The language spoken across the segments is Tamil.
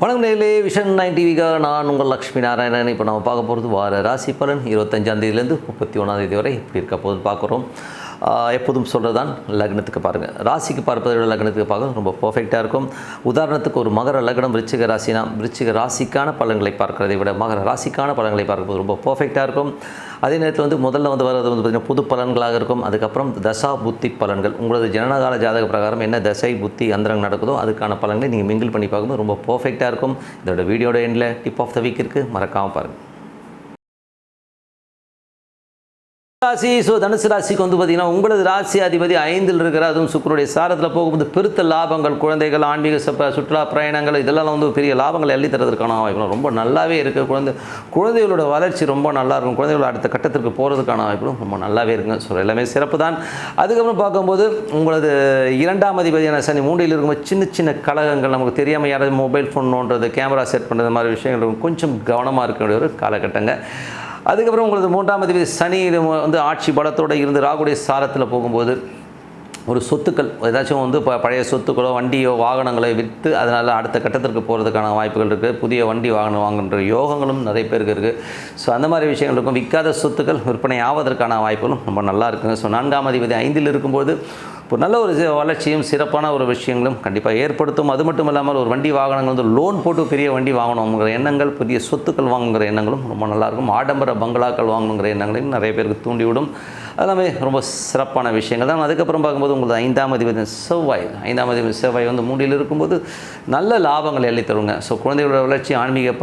வணக்கம் நேயர்களே, விஷன் 9 டிவிக்காக நான் உங்கள் லக்ஷ்மி நாராயணன். இப்போ நம்ம பார்க்க போகிறது வார ராசி பலன் 25ஆம் தேதியிலேருந்து 31ஆம் தேதி வரை எப்படி இருக்க போது பார்க்குறோம். எப்போதும் சொல்கிறது தான், லக்னத்துக்கு பாருங்கள். ராசிக்கு பார்ப்பதை விட லக்னத்துக்கு பார்க்க ரொம்ப பர்ஃபெக்டாக இருக்கும். உதாரணத்துக்கு ஒரு மகர லக்னம் விருச்சிக ராசினா விருச்சிக ராசிக்கான பலன்களை பார்க்குறதை விட மகர ராசிக்கான பலன்களை பார்க்கும்போது ரொம்ப பர்ஃபெக்டாக இருக்கும். அதே நேரத்தில் முதல்ல வர்றது பார்த்திங்கன்னா புது பலன்களாக இருக்கும். அதுக்கப்புறம் தசா புத்தி பலன்கள், உங்களது ஜனனகால ஜாதக பிரகாரம் என்ன தசை புத்தி அந்தரங்க நடக்குதோ அதுக்கான பலன்களை நீங்கள் மிங்கிள் பண்ணி பார்க்கும்போது ரொம்ப பர்ஃபெக்டாக இருக்கும். இதோட வீடியோட எண்டில் டிப் ஆஃப் த வீக் இருக்குது, மறக்காமல் பாருங்கள். ராசி. தனுசு ராசிக்கு பார்த்திங்கன்னா உங்களது ராசி அதிபதி 5ல் இருக்கிற, அதுவும் சுக்கிரனுடைய சாரத்தில் போகும்போது பெருத்த லாபங்கள், குழந்தைகள், ஆன்மீக சுற்றுலா பிரயாணங்கள், இதெல்லாம் பெரிய லாபங்கள் அள்ளி தரதுக்கான வாய்ப்புகள் ரொம்ப நல்லாவே இருக்குது. குழந்தைகளோட வளர்ச்சி ரொம்ப நல்லாயிருக்கும். குழந்தைகளோட அடுத்த கட்டத்திற்கு போகிறதுக்கான வாய்ப்புகளும் ரொம்ப நல்லாவே இருக்குங்க. எல்லாமே சிறப்பு தான். அதுக்கப்புறம் பார்க்கும்போது உங்களது 2ஆம் அதிபதியான சனி 3ல் இருக்கும்போது சின்ன சின்ன கழகங்கள், நமக்கு தெரியாமல் யாராவது மொபைல் ஃபோன் நோண்டுறது, கேமரா செட் பண்ணுறது மாதிரி விஷயங்கள் கொஞ்சம் கவனமாக இருக்க வேண்டிய ஒரு காலகட்டங்க. அதுக்கப்புறம் உங்களது 3ஆம் அதிபதி சனி ஆட்சி பலத்தோடு இருந்து ராகுடைய சாரத்தில் போகும்போது ஒரு சொத்துக்கள் ஏதாச்சும் பழைய சொத்துக்களோ வண்டியோ வாகனங்களை விற்று அதனால் அடுத்த கட்டத்திற்கு போகிறதுக்கான வாய்ப்புகள் இருக்குது. புதிய வண்டி வாகனம் வாங்குகின்ற யோகங்களும் நிறைய பேருக்கு இருக்குது. அந்த மாதிரி விஷயங்கள் இருக்கும். விற்காத சொத்துக்கள் விற்பனை ஆவதற்கான வாய்ப்புகளும் ரொம்ப நல்லா இருக்குங்க. 4ஆம் அதிபதி 5ல் இருக்கும்போது ஒரு நல்ல ஒரு வளர்ச்சியும் சிறப்பான ஒரு விஷயங்களும் கண்டிப்பாக ஏற்படுத்தும். அது மட்டும் இல்லாமல் ஒரு வண்டி வாகனங்கள் லோன் போட்டு பெரிய வண்டி வாங்கணுங்கிற எண்ணங்கள், புதிய சொத்துக்கள் வாங்குகிற எண்ணங்களும் ரொம்ப நல்லாயிருக்கும். ஆடம்பர பங்களாக்கள் வாங்கணுங்கிற எண்ணங்களையும் நிறைய பேருக்கு தூண்டிவிடும். அதெல்லாமே ரொம்ப சிறப்பான விஷயங்கள் தான். அதுக்கப்புறம் பார்க்கும்போது உங்களுக்கு 5ஆம் அதிபதி செவ்வாய் 3ல் இருக்கும்போது நல்ல லாபங்கள் எள்ளி தருங்க. குழந்தைகளோட வளர்ச்சி, ஆன்மீக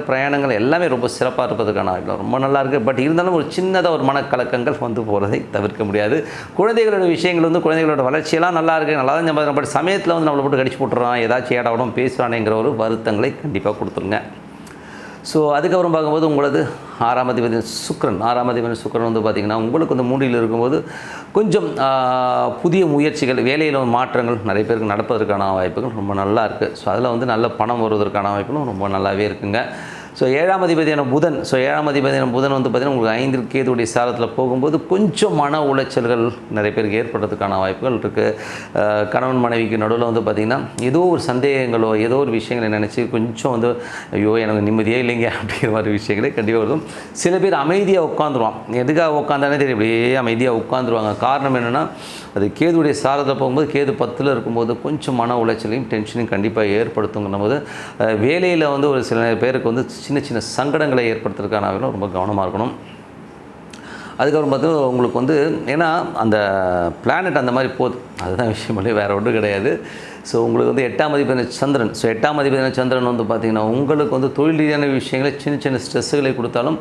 பிரயாணங்கள் எல்லாமே ரொம்ப சிறப்பாக இருப்பதற்கான வாய்ப்பு ரொம்ப நல்லா இருக்குது. பட் இருந்தாலும் ஒரு சின்னதாக ஒரு மனக்கலக்கங்கள் போகிறதை தவிர்க்க முடியாது. குழந்தைகளோட விஷயங்கள் குழந்தைகளோட வளர்ச்சியெல்லாம் நல்லா இருக்குது, நல்லா தான். பட் சமயத்தில் நம்மளை போட்டு கடிச்சு போட்டுறான், ஏதாச்சும் ஏடாவிடம் பேசுகிறானேங்கிற ஒரு வருத்தங்களை கண்டிப்பாக கொடுத்துருங்க. அதுக்கப்புறம் பார்க்கும்போது உங்களது 6ஆம் அதிபதி சுக்கிரன் பார்த்திங்கன்னா உங்களுக்கு 3ல் இருக்கும்போது கொஞ்சம் புதிய முயற்சிகள், வேலையில் மாற்றங்கள் நிறைய பேருக்கு நடப்பதற்கான வாய்ப்புகள் ரொம்ப நல்லா இருக்குது. அதில் நல்ல பணம் வருவதற்கான வாய்ப்புகளும் ரொம்ப நல்லாவே இருக்குங்க. 7ஆம் அதிபதியான புதன் பார்த்திங்கன்னா உங்களுக்கு 5ல் கேதுவுடைய சாரத்தில் போகும்போது கொஞ்சம் மன உளைச்சல்கள் நிறைய பேருக்கு ஏற்படுறதுக்கான வாய்ப்புகள் இருக்குது. கணவன் மனைவிக்கு நடுவில் பார்த்திங்கன்னா ஏதோ ஒரு சந்தேகங்களோ ஏதோ ஒரு விஷயங்களை நினச்சி கொஞ்சம் ஐயோ எனக்கு நிம்மதியே இல்லைங்க அப்படிங்கிற மாதிரி விஷயங்களே கண்டிப்பாக வரும். சில பேர் அமைதியாக உட்காந்துருவான். எதுக்காக உட்காந்தானே தெரியும், அப்படியே அமைதியாக உட்காந்துருவாங்க. காரணம் என்னென்னா அது கேதுவுடைய சாரத்தில் போகும்போது கேது 10ல் இருக்கும்போது கொஞ்சம் மன உளைச்சலையும் டென்ஷனையும் கண்டிப்பாக ஏற்படுத்துங்கிற போது வேலையில் ஒரு சில பேருக்கு சின்ன சின்ன சங்கடங்களை ஏற்படுத்துறதுக்கான ரொம்ப கவனமாக இருக்கணும். அதுக்கப்புறம் பார்த்தீங்கன்னா உங்களுக்கு ஏன்னா அந்த பிளானட் அந்த மாதிரி போகுது, அதுதான் விஷயமே, வேறு ஒன்றும் கிடையாது. உங்களுக்கு 8ஆம் அதிபதியான சந்திரன் 8ஆம் அதிபதியான சந்திரன் பார்த்திங்கன்னா உங்களுக்கு தொழில் ரீதியான விஷயங்களை சின்ன சின்ன ஸ்ட்ரெஸ்ஸுகளை கொடுத்தாலும்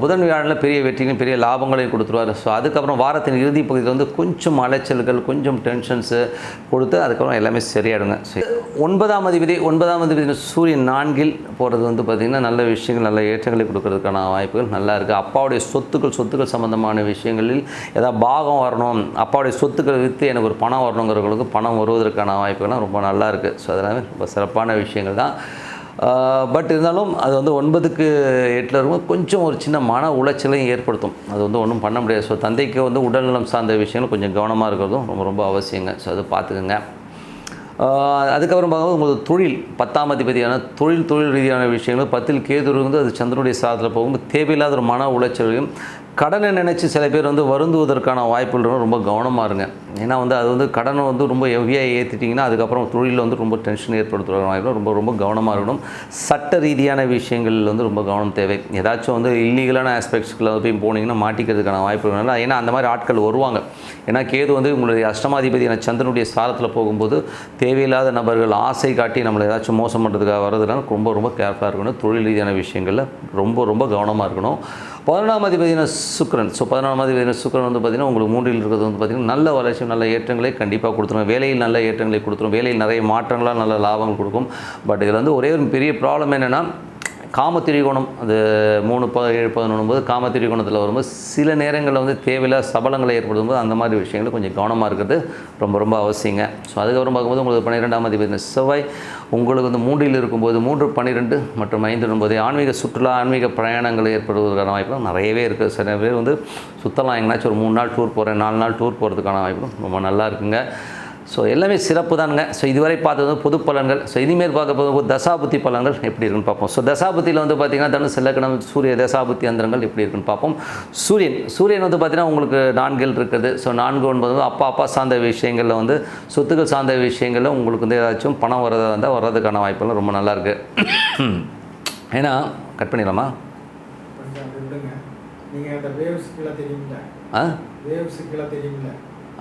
புதன் வியாழனில் பெரிய வெற்றிகளையும் பெரிய லாபங்களையும் கொடுத்துருவார். அதுக்கப்புறம் வாரத்தின் இறுதி பகுதியில் கொஞ்சம் அலைச்சல்கள், கொஞ்சம் டென்ஷன்ஸு கொடுத்து அதுக்கப்புறம் எல்லாமே சரியாயிடுங்க. 9ஆம் அதிபதி சூரியன் 4ல் போகிறது பார்த்திங்கன்னா நல்ல விஷயங்கள், நல்ல ஏற்றங்களை கொடுக்கறதுக்கான வாய்ப்புகள் நல்லா இருக்குது. அப்பாவுடைய சொத்துக்கள் சம்மந்தமான விஷயங்களில் ஏதாவது பாகம் வரணும், அப்பாவுடைய சொத்துக்களை விற்று எனக்கு ஒரு பணம் வரணுங்கிறவங்களுக்கு பணம் வருவதற்கான வாய்ப்புகள்லாம் ரொம்ப நல்லா இருக்குது. அதெல்லாமே ரொம்ப சிறப்பான விஷயங்கள் தான். பட் இருந்தாலும் அது 9க்கு 8ல் இருக்கும்போது கொஞ்சம் ஒரு சின்ன மன உளைச்சலையும் ஏற்படுத்தும். அது ஒன்றும் பண்ண முடியாது. தந்தைக்கு உடல்நலம் சார்ந்த விஷயங்கள் கொஞ்சம் கவனமாக இருக்கிறதும் ரொம்ப ரொம்ப அவசியங்க. அது பார்த்துக்குங்க. அதுக்கப்புறம் பார்க்கும்போது உங்களுக்கு தொழில் 10ஆம் அதிபதியான தொழில் ரீதியான விஷயங்கள் 10ல் கேது இருந்து அது சந்திரனுடைய சாரத்தில் போகும்போது தேவையில்லாத ஒரு மன உளைச்சலையும், கடனை நினச்சி சில பேர் வருந்துவதற்கான வாய்ப்புகள் ரொம்ப கவனமாக இருங்க. ஏன்னா அது கடனை ரொம்ப ஹெவியாக ஏற்றிட்டிங்கன்னா அதுக்கப்புறம் தொழிலில் ரொம்ப டென்ஷன் ஏற்படுத்துகிற வாய்ப்பு ரொம்ப ரொம்ப கவனமாக இருக்கணும். சட்ட ரீதியான விஷயங்கள் ரொம்ப கவனம் தேவை. ஏதாச்சும் இல்லீகலான ஆஸ்பெக்ட்ஸ்க்குள்ள போய் போனீங்கன்னா மாட்டிக்கிறதுக்கான வாய்ப்புகள் இல்லை. ஏன்னா அந்த மாதிரி ஆட்கள் வருவாங்க. ஏன்னா கேது உங்களுடைய அஷ்டமாதிபதியான சந்திரனுடைய சாரத்தில் போகும்போது தேவையில்லாத நபர்கள் ஆசை காட்டி நம்மளை ஏதாச்சும் மோசம் பண்ணுறதுக்காக வர்றதுனால ரொம்ப ரொம்ப கேர்ஃபுல்லாக இருக்கணும். தொழில் ரீதியான விஷயங்களில் ரொம்ப ரொம்ப கவனமாக இருக்கணும். 11ஆம் அதிபதியான சுக்கிரன் 11ஆம் அதிபதியான சுக்கிரன் பார்த்திங்கன்னா உங்களுக்கு 3ல் இருக்கிறது பார்த்திங்கன்னா நல்ல வளர்ச்சி, நல்ல ஏற்றங்களை கண்டிப்பாக கொடுத்துரும். வேலையில் நல்ல ஏற்றங்களை கொடுத்துரும். வேலையில் நிறைய மாற்றங்களாக நல்ல லாபங்கள் கொடுக்கும். பட் இதில் ஒரே ஒரு பெரிய ப்ராப்ளம் என்னென்னா காமத்திரிகோணம், அது 3, 7, 11 காமத்திரிகோணத்தில் வரும்போது சில நேரங்களில் தேவையில்லாத சபலங்களை ஏற்படுத்தும் போது அந்த மாதிரி விஷயங்கள் கொஞ்சம் கவனமாக இருக்கிறது ரொம்ப ரொம்ப அவசியங்க. அதுக்கப்புறம் பார்க்கும்போது உங்களுக்கு 12ஆம் அதிபதி செவ்வாய் உங்களுக்கு 3ல் இருக்கும்போது 3, 12 மற்றும் 5, 9 ஆன்மீக சுற்றுலா, ஆன்மீக பிரயாணங்கள் ஏற்படுவதற்கான வாய்ப்புகள் நிறையவே இருக்குது. சில பேர் சுற்றலாம், எங்கேனாச்சும் ஒரு 3 நாள் டூர் போகிறேன், 4 நாள் டூர் போகிறதுக்கான வாய்ப்பும் ரொம்ப நல்லா இருக்குங்க. ஸோ எல்லாமே சிறப்பு தானுங்க. ஸோ இதுவரை பார்த்தது வந்து பொது பலன்கள். ஸோ இனிமேல் பார்க்க போது தசாபுத்தி பலன்கள் எப்படி இருக்குன்னு பார்ப்போம். ஸோ தசாபுத்தியில் வந்து பார்த்திங்கன்னா தனுசு லக்னம் சூரிய தசாபுத்தி அந்தரங்கள் எப்படி இருக்குன்னு பார்ப்போம். சூரியன் வந்து பார்த்திங்கன்னா உங்களுக்கு 4 இருக்குது. ஸோ 4 9 அப்பா சார்ந்த விஷயங்களில் வந்து சொத்துக்கள் சார்ந்த விஷயங்களில் உங்களுக்கு வந்து ஏதாச்சும் பணம் வரதா இருந்தால் வர்றதுக்கான வாய்ப்புகள் ரொம்ப நல்லாயிருக்கு. ஏன்னா கட் பண்ணிடலாமா?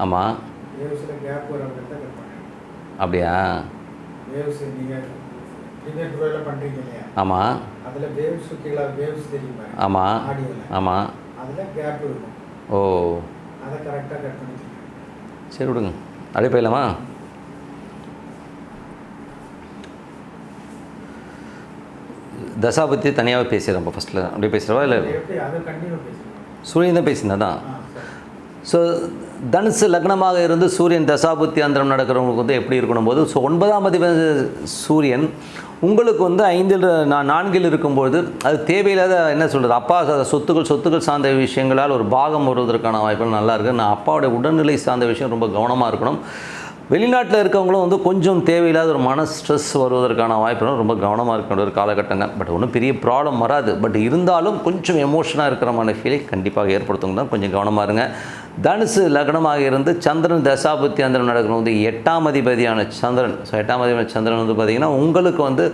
ஆமாம், அப்படியா? ஆமாம் ஆமாம் ஆமாம். ஓ சரி விடுங்க, அப்படியே போயிடலாமா? தசாபத்தி தனியாகவே பேசுகிறேன். இப்போ ஃபஸ்ட்டில் அப்படியே பேசுகிறவா இல்லை சூரியன் தான் பேசியிருந்தா தான். ஸோ தனுசு லக்னமாக இருந்து சூரியன் தசாபுத்தி அந்தரம் நடக்கிறவங்களுக்கு வந்து எப்படி இருக்கணும் போது, ஸோ 9ஆம் அதிபதி சூரியன் உங்களுக்கு வந்து 4 இருக்கும்போது அது தேவையில்லாத என்ன சொல்கிறது, அப்பா சொத்துக்கள் சார்ந்த விஷயங்களால் ஒரு பாகம் வருவதற்கான வாய்ப்புகள் நல்லா இருக்குது. நான் அப்பாவுடைய உடல்நிலை சார்ந்த விஷயம் ரொம்ப கவனமாக இருக்கணும். வெளிநாட்டில் இருக்கவங்களும் வந்து கொஞ்சம் தேவையில்லாத ஒரு மன ஸ்ட்ரெஸ் வருவதற்கான வாய்ப்புகளும் ரொம்ப கவனமாக இருக்கின்ற ஒரு காலகட்டங்க. பட் ஒன்றும் பெரிய ப்ராப்ளம் வராது. பட் இருந்தாலும் கொஞ்சம் எமோஷனாக இருக்கிற மாதிரி ஃபீலை கண்டிப்பாக ஏற்படுத்துங்க தான், கொஞ்சம் கவனமாக இருங்க. தனுசு லக்னமாக இருந்து சந்திரன் தசாபுத்தி அந்தரம் நடக்கணும் வந்து 8ஆம் அதிபதியான சந்திரன். ஸோ 8ஆம் அதிபதியான சந்திரன் வந்து பார்த்திங்கன்னா உங்களுக்கு வந்து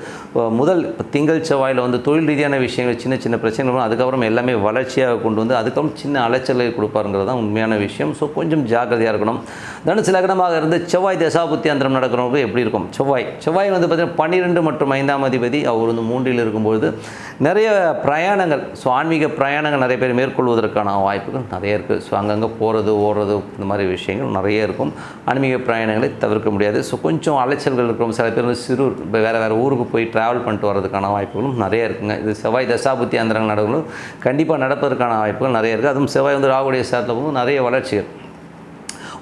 முதல் திங்கள் செவ்வாயில் வந்து தொழில் ரீதியான விஷயங்கள் சின்ன பிரச்சனைகளும் அதுக்கப்புறம் எல்லாமே வளர்ச்சியாக கொண்டு வந்து அதுக்கப்புறம் சின்ன அலைச்சலை கொடுப்பாருங்கிறது தான் உண்மையான விஷயம். ஸோ கொஞ்சம் ஜாக்கிரதையாக இருக்கணும். தனுசு லக்னமாக இருந்து செவ்வாய் தசாபுத்தி அந்தரம் நடக்கிறவங்க எப்படி இருக்கும்? செவ்வாய் வந்து பார்த்திங்கன்னா 12 மற்றும் 5ஆம் அதிபதி அவர் வந்து 3இல் இருக்கும்பொழுது நிறைய பிரயாணங்கள், ஸோ ஆன்மீக பிரயாணங்கள் நிறைய பேர் மேற்கொள்வதற்கான வாய்ப்புகள் நிறைய இருக்குது. ஸோ அங்கங்கே போகிறது ஓடுறது இந்த மாதிரி விஷயங்கள் நிறைய இருக்கும். ஆன்மீக பிரயாணங்களை தவிர்க்க முடியாது. ஸோ கொஞ்சம் அலைச்சல்கள் இருக்கும். சில பேர் வந்து சிறு வேறு ஊருக்கு போய் ட்ராவல் பண்ணிட்டு வர்றதுக்கான வாய்ப்புகளும் நிறைய இருக்குங்க. இது செவ்வாய் தசாபுத்தி அந்தரங்கள் நடக்கணும் கண்டிப்பாக நடப்பதற்கான வாய்ப்புகள் நிறைய இருக்குது. அதுவும் செவ்வாய் வந்து ராகுடைய சாரத்தில் போது நிறைய வளர்ச்சிகள்,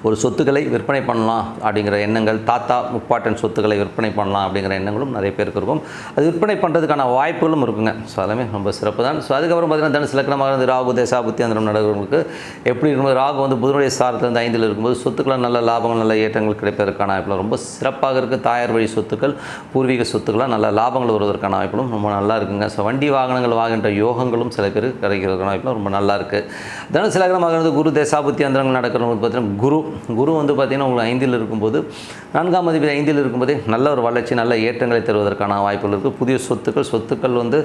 ஒரு சொத்துக்களை விற்பனை பண்ணலாம் அப்படிங்கிற எண்ணங்கள், தாத்தா முப்பாட்டன் சொத்துக்களை விற்பனை பண்ணலாம் அப்படிங்கிற எண்ணங்களும் நிறைய பேருக்கு இருக்கும். அது விற்பனை பண்ணுறதுக்கான வாய்ப்புகளும் இருக்குங்க. ஸோ எல்லாமே ரொம்ப சிறப்பு தான். ஸோ அதுக்கப்புறம் பார்த்திங்கன்னா தனுசு லக்னமாக இருந்து ராகு தசாபுத்தி அந்தரம் நடக்கிறவங்களுக்கு எப்படி இருக்கும்போது, ராகு வந்து புதனுடைய சாரத்திலிருந்து 5இல் இருக்கும்போது சொத்துக்களை நல்ல லாபங்கள் நல்ல ஏற்றங்கள் கிடைப்பதற்கான வாய்ப்புகள் ரொம்ப சிறப்பாக இருக்குது. தாயார் வழி சொத்துக்கள் பூர்வீக சொத்துக்களாக நல்ல லாபங்கள் வருவதற்கான வாய்ப்புகளும் ரொம்ப நல்லா இருக்குங்க. ஸோ வண்டி வாகனங்கள் வாங்குகின்ற யோகங்களும் சில பேர் கிடைக்கிறதுக்கான வாய்ப்புகளும் ரொம்ப நல்லா இருக்குது. தனுசு லக்னமாக இருந்து குரு தசாபுத்தி அந்தரங்கள் நடக்கிறவங்களுக்கு பார்த்திங்கன்னா குரு வந்து பார்த்திங்கன்னா உங்களுக்கு 5இல் இருக்கும்போது 4ஆம் அதிபதி 5இல் இருக்கும்போதே நல்ல ஒரு வளர்ச்சி நல்ல ஏற்றங்களை தருவதற்கான வாய்ப்புகள் இருக்குது. புதிய சொத்துக்கள் வந்து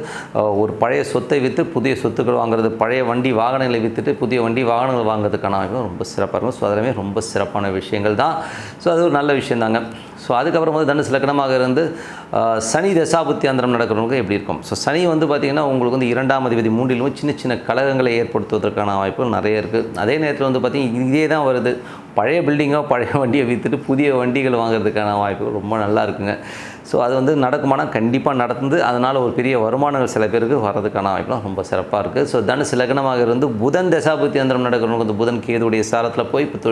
ஒரு பழைய சொத்தை விற்று புதிய சொத்துக்கள் வாங்குறது, பழைய வண்டி வாகனங்களை விற்றுட்டு புதிய வண்டி வாகனங்கள் வாங்குறதுக்கான வாய்ப்புகள் ரொம்ப சிறப்பாக இருக்கும். ஸோ அதெல்லாமே ரொம்ப சிறப்பான விஷயங்கள் தான். ஸோ அது ஒரு நல்ல விஷயம் தாங்க. ஸோ அதுக்கப்புறம் வந்து தனுசு லக்னமாக இருந்து சனி தசாபுத்தி அந்தரம் நடக்கிறவங்களுக்கு எப்படி இருக்கும்? ஸோ சனி வந்து பார்த்திங்கன்னா உங்களுக்கு வந்து 2ஆம் அதிபதி 3இலும் சின்ன கலகங்களை ஏற்படுத்துவதற்கான வாய்ப்புகள் நிறைய இருக்குது. அதே நேரத்தில் வந்து பார்த்திங்கன்னா இதே தான் வருது, பழைய பில்டிங்கோ பழைய வண்டியை விற்றுட்டு புதிய வண்டிகள் வாங்குறதுக்கான வாய்ப்புகள் ரொம்ப நல்லா இருக்குங்க. ஸோ அது வந்து நடக்குமானா கண்டிப்பாக நடந்து அதனால் ஒரு பெரிய வருமானங்கள் சில பேருக்கு வர்றதுக்கான வாய்ப்புலாம் ரொம்ப சிறப்பாக இருக்குது. ஸோ தனுசு லக்னமாக இருந்து புதன் தசாபுத்தி அந்தரம் நடக்கிறவங்க வந்து புதன் கேதுடைய சாரத்தில் போய் இப்போ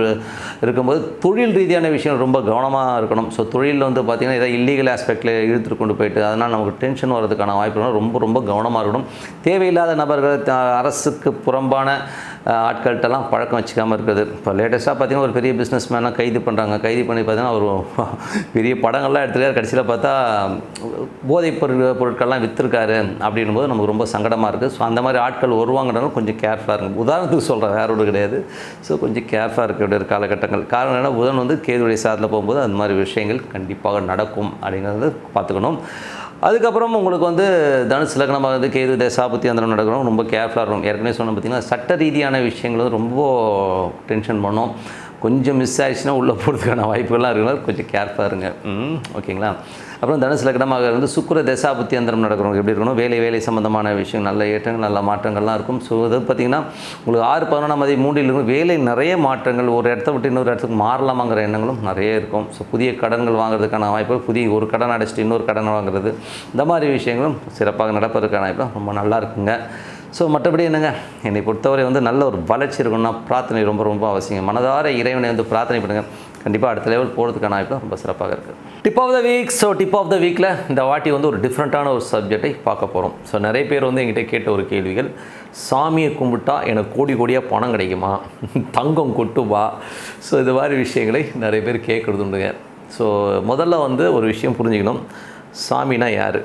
இருக்கும்போது தொழில் ரீதியான விஷயம் ரொம்ப கவனமாக இருக்கணும். ஸோ தொழிலில் வந்து பார்த்திங்கன்னா ஏதாவது இல்லீகல் ஆஸ்பெக்டில் இழுத்துட்டு கொண்டு போயிட்டு அதனால் நமக்கு டென்ஷன் வர்றதுக்கான வாய்ப்புகள் ரொம்ப கவனமாக இருக்கணும். தேவையில்லாத நபர்கள், அரசுக்கு புறம்பான ஆட்கள்கிட்டலாம் பழக்கம் வச்சுக்காமல் இருக்குது. இப்போ லேட்டஸ்ட்டாக பார்த்திங்கன்னா ஒரு பெரிய பிஸ்னஸ் மேனாக கைது பண்ணி பார்த்திங்கன்னா ஒரு பெரிய படங்கள்லாம் எடுத்துருக்காரு. கடைசியில் பார்த்தா போதைப் பொருட்கள்லாம் விற்றுருக்காரு அப்படின்னும் போது நமக்கு ரொம்ப சங்கடமாக இருக்குது. ஸோ அந்த மாதிரி ஆட்கள் வருவாங்கனாலும் கொஞ்சம் கேர்ஃபுல்லாக இருக்கும். உதாரணத்துக்கு சொல்கிறேன், வேற ஒன்று கிடையாது. ஸோ கொஞ்சம் கேர்ஃபுல்லாக இருக்க காலகட்டங்கள். காரணம் என்ன, புதன் வந்து கேதுடைய சாரத்தில் போகும்போது அந்த மாதிரி விஷயங்கள் கண்டிப்பாக நடக்கும் அப்படிங்கிறத பார்த்துக்கணும். அதுக்கப்புறம் உங்களுக்கு வந்து தனுசு லக்னமாக வந்து கேது தசாபுத்தி அந்தரம் நடக்கணும் ரொம்ப கேர்ஃபுல்லாக இருக்கும். ஏற்கனவே சொன்ன பார்த்திங்கன்னா சட்ட ரீதியான விஷயங்கள் வந்து ரொம்ப டென்ஷன் பண்ணோம். கொஞ்சம் மிஸ் ஆகிடுச்சுன்னா உள்ளே போகிறதுக்கான வாய்ப்புகள்லாம் இருக்கிறது, கொஞ்சம் கேர்ஃபுல்லாக இருங்க. ஓகேங்களா? அப்புறம் தனுசு லக்னமாக இருந்து சுக்கிர தசாபுத்தி அந்தரம் நடக்கிறவங்க எப்படி இருக்கணும்? வேலை சம்மந்தமான விஷயம் நல்ல ஏற்றங்கள் நல்ல மாற்றங்கள்லாம் இருக்கும். ஸோ இது பார்த்திங்கன்னா உங்களுக்கு 6 11ஆம் அதிபதி 3இல் இருக்கும். வேலை நிறைய மாற்றங்கள், ஒரு இடத்த விட்டு இன்னொரு இடத்துக்கு மாறலாமாங்கிற எண்ணங்களும் நிறைய இருக்கும். ஸோ புதிய கடன்கள் வாங்குறதுக்கான வாய்ப்பு, ஒரு கடன் அடைச்சிட்டு இன்னொரு கடன் வாங்குறது, இந்த மாதிரி விஷயங்களும் சிறப்பாக நடப்பதற்கான வாய்ப்பு ரொம்ப நல்லா இருக்குங்க. ஸோ மற்றபடி என்னங்க, என்னை பொறுத்தவரை வந்து நல்ல ஒரு வளர்ச்சி இருக்கணும்னா பிரார்த்தனை ரொம்ப அவசியம். மனதார இறைவனை வந்து பிரார்த்தனை பண்ணுங்கள். கண்டிப்பாக அடுத்த லெவல் போகிறதுக்கான வாய்ப்பு ரொம்ப சிறப்பாக இருக்குது. Tip of the week. So tip of the வீக்கில் இந்த வாட்டி வந்து ஒரு டிஃப்ரெண்ட்டான ஒரு சப்ஜெக்டை பார்க்க போகிறோம். ஸோ நிறைய பேர் வந்து என்கிட்ட கேட்ட ஒரு கேள்விகள், சாமியை கும்பிட்டா எனக்கு கோடி கோடியாக பணம் கிடைக்குமா, தங்கம் கொட்டுவா, ஸோ இது மாதிரி விஷயங்களை நிறைய பேர் கேட்குறது உண்டுங்க. ஸோ முதல்ல வந்து ஒரு விஷயம் புரிஞ்சுக்கணும், சாமினா யார்?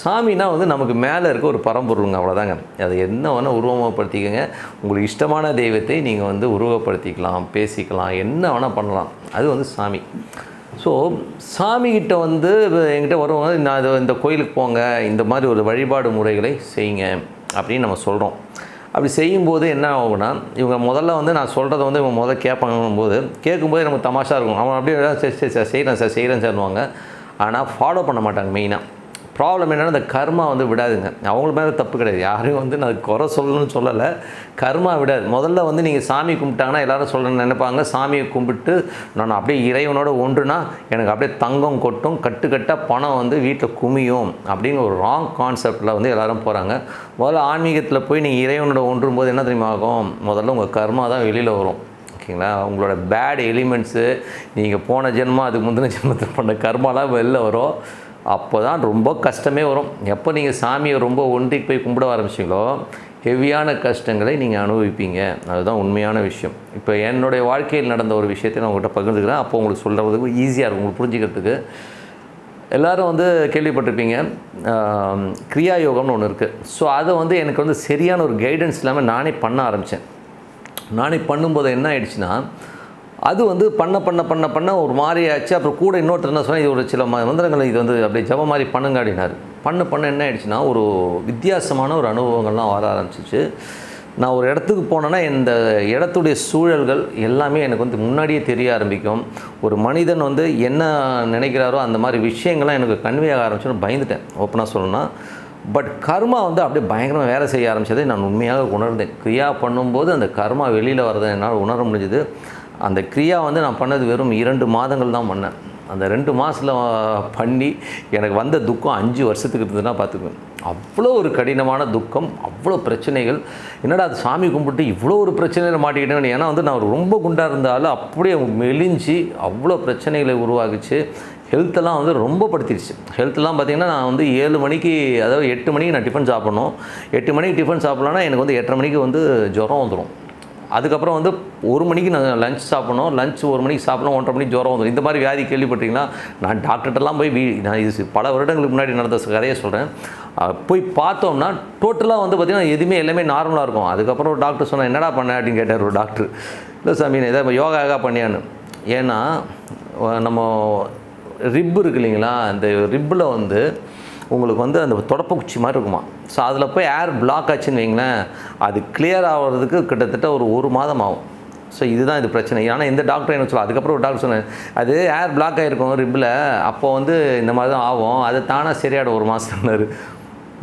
சாமினா வந்து நமக்கு மேலே இருக்க ஒரு பரம்பொருளுங்க, அவ்வளோதாங்க. அதை என்ன வேணால் உருவகப்படுத்திக்கங்க. உங்களுக்கு இஷ்டமான தெய்வத்தை நீங்கள் வந்து உருவப்படுத்திக்கலாம், பேசிக்கலாம், என்ன வேணால் பண்ணலாம். அது வந்து சாமி. ஸோ சாமிகிட்ட வந்து என்கிட்ட வருவாங்க, நான் இந்த கோயிலுக்கு போங்க, இந்த மாதிரி ஒரு வழிபாடு முறைகளை செய்யுங்க அப்படின்னு நம்ம சொல்கிறோம். அப்படி செய்யும்போது என்ன ஆகும்னா, இவங்க முதல்ல வந்து நான் சொல்கிறத வந்து இவங்க முதல்ல கேட்பாங்கும்போது கேட்கும்போது நமக்கு தமாஷாக இருக்கும். அவன் அப்படியே சரி சார் செய்கிறேன் சார்னுவாங்க. ஆனால் ஃபாலோ பண்ண மாட்டாங்க. மெயினாக ப்ராப்ளம் என்னென்னா, இந்த கர்மா வந்து விடாதுங்க. அவங்களுக்கு மேலே தப்பு கிடையாது, யாரையும் வந்து நான் குறை சொல்லணும்னு சொல்லலை. கர்மா விடாது. முதல்ல வந்து நீங்கள் சாமி கும்பிட்டாங்கன்னா எல்லோரும் சொல்லணும்னு நினைப்பாங்க, சாமியை கும்பிட்டு நான் அப்படியே இறைவனோட ஒன்றுனா எனக்கு அப்படியே தங்கம் கொட்டும், கட்டுக்கட்டாக பணம் வந்து வீட்டில் குமியும் அப்படின்னு ஒரு ராங் கான்செப்டில் வந்து எல்லோரும் போகிறாங்க. முதல்ல ஆன்மீகத்தில் போய் நீங்கள் இறைவனோட ஒன்றும் போது என்ன தெரியுமா ஆகும், முதல்ல உங்கள் கர்மா தான் வெளியில் வரும். ஓகேங்களா? உங்களோட பேட் எலிமெண்ட்ஸு, நீங்கள் போன ஜென்மம் அதுக்கு முந்தின ஜென்மத்தில் பண்ண கர்மாலாம் வெளில வரும். அப்போ தான் ரொம்ப கஷ்டமே வரும். எப்போ நீங்கள் சாமியை ரொம்ப ஒன்றிக்கு போய் கும்பிட ஆரம்பிச்சிங்களோ ஹெவியான கஷ்டங்களை நீங்கள் அனுபவிப்பீங்க. அதுதான் உண்மையான விஷயம். இப்போ என்னுடைய வாழ்க்கையில் நடந்த ஒரு விஷயத்தை நான் உங்கள்கிட்ட பகிர்ந்துக்கிறேன். அப்போ உங்களுக்கு சொல்கிறதுக்கு ஈஸியாக இருக்கும், உங்களுக்கு புரிஞ்சுக்கிறதுக்கு. எல்லோரும் வந்து கேள்விப்பட்டிருப்பீங்க, கிரியா யோகம்னு ஒன்று இருக்குது. ஸோ அதை வந்து எனக்கு வந்து சரியான ஒரு கைடன்ஸ் இல்லாமல் நானே பண்ண ஆரம்பித்தேன். நானே பண்ணும்போது என்ன ஆயிடுச்சுன்னா, அது வந்து பண்ண ஒரு மாதிரி ஆச்சு. அப்புறம் கூட இன்னொருத்தர் என்ன சொன்னால், இது ஒரு சில மந்திரங்கள் இது வந்து அப்படியே ஜபம் மாதிரி பண்ணுங்க அப்படின்னாரு. பண்ண என்ன ஆயிடுச்சுன்னா, ஒரு வித்தியாசமான ஒரு அனுபவங்கள்லாம் வர ஆரம்பிச்சிச்சு. நான் ஒரு இடத்துக்கு போனேன்னா இந்த இடத்துடைய சூழல்கள் எல்லாமே எனக்கு வந்து முன்னாடியே தெரிய ஆரம்பிக்கும். ஒரு மனிதன் வந்து என்ன நினைக்கிறாரோ அந்த மாதிரி விஷயங்கள்லாம் எனக்கு கன்வே ஆக ஆரம்பிச்சுன்னு பயந்துட்டேன், ஓப்பனாக சொல்லணும்னா. பட் கர்மா வந்து அப்படியே பயங்கரமாக வேலை செய்ய ஆரம்பித்ததை நான் உண்மையாக உணர்ந்தேன். கிரியா பண்ணும்போது அந்த கர்மா வெளியில் வரதை என்னால் உணர முடிஞ்சுது. அந்த கிரியா வந்து நான் பண்ணது வெறும் 2 மாதங்கள் தான் பண்ணேன். அந்த 2 மாதத்தில் பண்ணி எனக்கு வந்த துக்கம் 5 வருஷத்துக்கு இருந்ததுன்னா பார்த்துக்குவேன். அவ்வளோ ஒரு கடினமான துக்கம், அவ்வளோ பிரச்சனைகள். என்னடா அது சாமி கும்பிட்டு இவ்வளோ ஒரு பிரச்சனையில் மாட்டிக்கிட்டேன்னு. ஏன்னா வந்து நான் ரொம்ப குண்டாக இருந்தாலும் அப்படியே மெலிஞ்சு அவ்வளோ பிரச்சனைகளை உருவாகிச்சு. ஹெல்த்தெல்லாம் வந்து ரொம்ப படுத்திடுச்சு. ஹெல்த்தெல்லாம் பார்த்திங்கன்னா, நான் வந்து 7 மணிக்கு, அதாவது 8 மணிக்கு நான் டிஃபன் சாப்பிட்ணும். 8 மணிக்கு டிஃபன் சாப்பிட்லான்னா எனக்கு வந்து 8:30 மணிக்கு வந்து ஜுரம் வந்துடும். அதுக்கப்புறம் வந்து 1 மணிக்கு நான் லஞ்ச் சாப்பிட்ணும். லஞ்ச் 1 மணிக்கு சாப்பிட்ணும், 1:30 மணிக்கு ஜுரம் வந்துடும். இந்த மாதிரி வியாதி கேள்விப்பட்டீங்கன்னா, நான் டாக்டர்கிட்டலாம் போய் நான் இது பல வருடங்களுக்கு முன்னாடி நடந்த கதையை சொல்கிறேன். போய் பார்த்தோம்னா டோட்டலாக வந்து பார்த்திங்கன்னா எதுவுமே எல்லாமே நார்மலாக இருக்கும். அதுக்கப்புறம் ஒரு டாக்டர் சொன்னால், என்னடா பண்ண அப்படின்னு கேட்டார் ஒரு டாக்டர். இல்லை சாமி, நான் எதாவது யோகா பண்ணியான்னு. ஏன்னா நம்ம ரிப்பு இருக்குது இல்லைங்களா, அந்த ரிப்பில் வந்து உங்களுக்கு வந்து அந்த தொடப்பக்குச்சி மாதிரி இருக்குமா. ஸோ அதில் போய் ஏர் பிளாக் ஆச்சுன்னு வைங்களேன், அது கிளியர் ஆகிறதுக்கு கிட்டத்தட்ட ஒரு மாதம் ஆகும். ஸோ இதுதான் இது பிரச்சனை. ஆனால் இந்த டாக்டர் என்ன சொல்ல, அதுக்கப்புறம் ஒரு டாக்டர் சொன்னேன், அது ஏர் பிளாக் ஆகிருக்கும் ரிப்பில், அப்போ வந்து இந்த மாதிரி தான் ஆகும், அது தானாக சரியாயிடும் 1 மாதம்னாரு.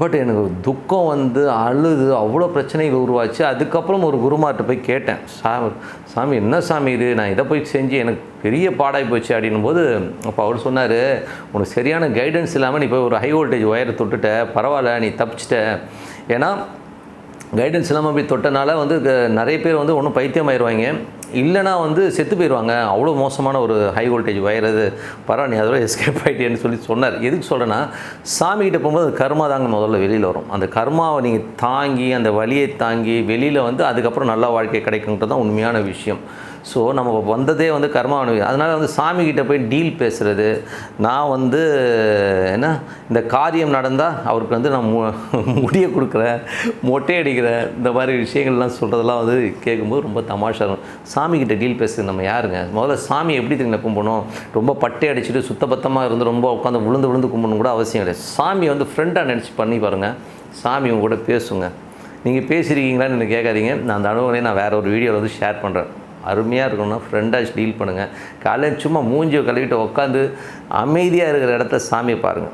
பட் எனக்கு துக்கம் வந்து அழுது அவ்வளோ பிரச்சனைகள் உருவாச்சு. அதுக்கப்புறம் ஒரு குருமார்கிட்ட போய் கேட்டேன், சாமி என்ன சாமி இது, நான் இதை போய் செஞ்சு எனக்கு பெரிய பாடாகி போச்சு அப்படின்னும் போது, அப்போ அவர் சொன்னார், உனக்கு சரியான கைடன்ஸ் இல்லாமல் நீ போய் ஒரு ஹை வோல்டேஜ் ஒயரை தொட்டுட்ட, பரவாயில்ல நீ தப்பிச்சிட்ட. ஏன்னா கைடன்ஸ் இல்லாமல் போய் தொட்டனால வந்து நிறைய பேர் வந்து ஒன்றும் பைத்தியம் ஆயிடுவாங்க, இல்லைனா வந்து செத்து போயிடுவாங்க. அவ்வளோ மோசமான ஒரு ஹை வோல்டேஜ் ஒயர் அது. பரவாயில்ல நீ அதோட எஸ்கேப் ஆகிட்டேன்னு சொல்லி சொன்னார். எதுக்கு சொல்கிறேன்னா, சாமிகிட்ட போகும்போது அது கர்மா தாங்க முதல்ல வெளியில் வரும். அந்த கர்மாவை நீங்கள் தாங்கி, அந்த வலியை தாங்கி வெளியில் வந்து அதுக்கப்புறம் நல்ல வாழ்க்கை கிடைக்குன்றது தான் உண்மையான விஷயம். ஸோ நம்ம வந்ததே வந்து கர்மாவனு. அதனால் வந்து சாமிகிட்ட போய் டீல் பேசுகிறது, நான் வந்து என்ன இந்த காரியம் நடந்தால் அவருக்கு வந்து நான் முடிய கொடுக்குறேன், மொட்டை அடிக்கிறேன், இந்த மாதிரி விஷயங்கள்லாம் சொல்கிறதெல்லாம் வந்து கேட்கும்போது ரொம்ப தமாஷா இருக்கும். சாமிகிட்ட டீல் பேசுறது நம்ம யாருங்க? முதல்ல சாமி எப்படி தெரியுங்க கும்பிடணும், ரொம்ப பட்டை அடிச்சுட்டு சுத்தபத்தமாக இருந்து ரொம்ப உட்காந்து விழுந்து கும்பிடணும் கூட அவசியம் கிடையாது. சாமி வந்து ஃப்ரெண்டாக நினச்சி பண்ணி பாருங்கள், சாமி உங்க கூட பேசுங்க. நீங்கள் பேசியிருக்கீங்களான்னு எனக்கு கேட்காதீங்க, நான் அந்த அனுபவத்தை நான் வேறு ஒரு வீடியோவில் வந்து ஷேர் பண்ணுறேன். அருமையாக இருக்கணும்னா ஃப்ரெண்டாக டீல் பண்ணுங்கள். காலையில் சும்மா மூஞ்சியை கழுவிட்டு உட்காந்து அமைதியாக இருக்கிற இடத்த சாமியை பாருங்கள்,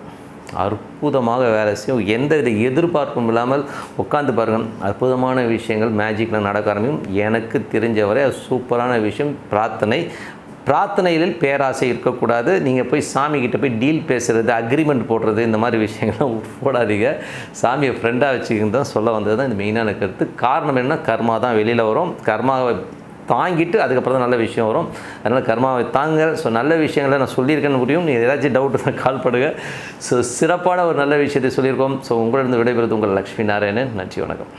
அற்புதமாக வேலை செய்யும். எந்த வித எதிர்பார்ப்பும் இல்லாமல் உட்காந்து பாருங்கள், அற்புதமான விஷயங்கள் மேஜிக்கில் நடக்க ஆரம்பிக்கும். எனக்கு தெரிஞ்சவரை சூப்பரான விஷயம் பிரார்த்தனையில் பேராசை இருக்கக்கூடாது. நீங்கள் போய் சாமிக்கிட்ட போய் டீல் பேசுகிறது, அக்ரிமெண்ட் போடுறது, இந்த மாதிரி விஷயங்கள்லாம் போடாதீங்க. சாமியை ஃப்ரெண்டாக வச்சுக்கின்னு தான் சொல்ல வந்தது தான் இந்த மெயினான கருத்து. காரணம் என்ன, கர்மா தான் வெளியில் வரும். கர்மாவை தாங்கிட்டு அதுக்கப்புறம் தான் நல்ல விஷயம் வரும். அதனால் கர்மாவை தாங்க. ஸோ நல்ல விஷயங்களை நான் சொல்லியிருக்கேன்னு முடியும். நீங்கள் ஏதாச்சும் டவுட் தான் கால் பண்ணுங்கள். ஸோ சிறப்பான ஒரு நல்ல விஷயத்தை சொல்லியிருக்கோம். ஸோ உங்களிடம் விடைபெறுவது உங்கள் லக்ஷ்மி நாராயணன். நன்றி, வணக்கம்.